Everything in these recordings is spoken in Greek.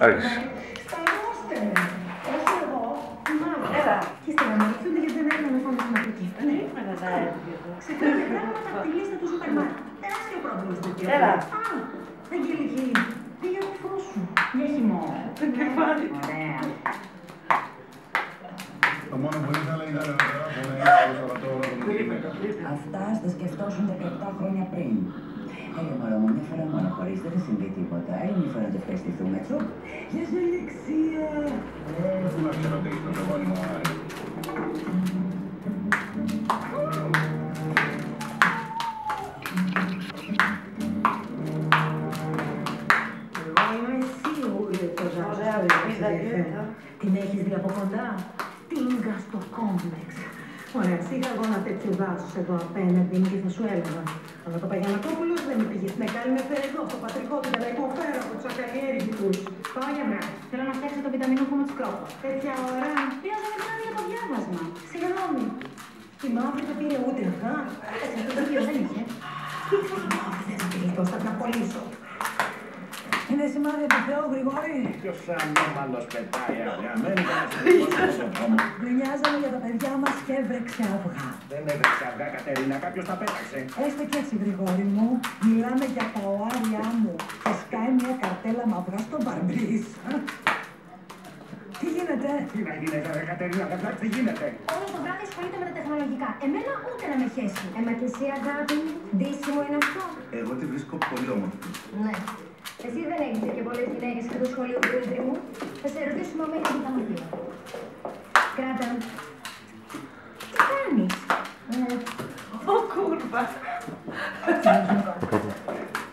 Άρχισε. Σταρώστε με. Όσο εγώ, μάλλον. Έλα. Και στην αναλύσονται γιατί δεν έκανα φόνο στην Αφρική. Δεν ήμουν να έρθει εδώ. Ξεφέρετε πράγματα από τη λίστα του σούπερ μάρκετ. Τεράστιο πρόβλημα στην Αφρική. Έλα. Αγγελική. Πήγε ο φως σου. Για χειμώνα. Το κεφάλι. Ωραία. Το μόνο που ήθελα ήταν να Αυτά στα σκεφτόσουν 17 χρόνια πριν. Μωρό μου, μια φορά μόνο χωρίς δεν θα συμβεί τίποτα. Άλλη μια φορά να το ευχαριστηθούμε, τσου. Γεια σου, Αλεξία! Πού να ξέρω τι είσαι το γόνιμο, Άρη. Εγώ είμαι σίγουρη ότι το ζάρι την έχεις δει από κοντά. Την γαστοκόμπλεξ. Ωραία, σίγα εγώ ένα τέτοιο δάσος εδώ απέναντι και θα σου έλεγα. Αλλά το Παγιανακόπουλος δεν με πήγε στην Εκάλη, με φέρε εδώ στο πατρικό του και να υποφέρω από τους ακαλλιέργητους. Πάω για μένα. Θέλω να φτιάξω το βιταμινούχο με τους κρόπους. Τέτοια ώρα. Χρειάζομαι κάτι για το διάβασμα. Συγγνώμη. Η μαύρη δεν πήρε ούτε αυτά. Έτσι, αυτό το ίδιο δεν είχε. Τι θα θες να πηγαίνω, θα την απολύσω. Είναι σημάδι από Θεό, Γρηγόρη. Ποιος ανώμαλος πετάει αδιαμένη και να συμπληρώσει στον δρόμο. Γκρινιάζαμε για τα παιδιά μας και έβρεξε αυγά. Δεν έβρεξε αυγά, Κατερίνα, κάποιος τα πέταξε. Έστε κι έτσι, Γρηγόρη μου. Μιλάμε για τα οάρια μου. Και σκάει μια καρτέλα με αυγά στο μπαρμπρίς. Τι γίνεται? Τι να γίνεται, ρε Κατερίνα, τι γίνεται. Όλο το βράδυ ασχολείται με τα τεχνολογικά. Εμένα ούτε να με χέσει. Μα και εσύ, αγάπη μου, ντύσιμο είναι αυτό. Εγώ τη βρίσκω πολύ όμορφη. Ναι. Εσύ δεν έχεις και πολλές γυναίκες και το σχολείο του ίδρυμου. Θα σε ρωτήσουμε όμως για τα μαθήματα. Κράτα. Τι κάνεις? Ω, κούρβα.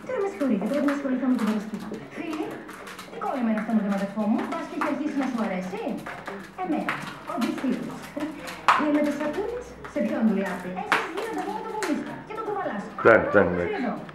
Τώρα με συγχωρείτε, πρέπει να ασχοληθώ με την Παρασκευή. Φίλοι, τι κόλλημα είναι αυτό με τον αδερφό μου, πας και έχει αρχίσει να σου αρέσει. Εμένα, ο Μπιστήρης. Με τις σακούλες, σε ποιον δουλειάζει. Έχεις γίνει το μόνο το βομίστα και τον κουβαλάς. Φτάνει.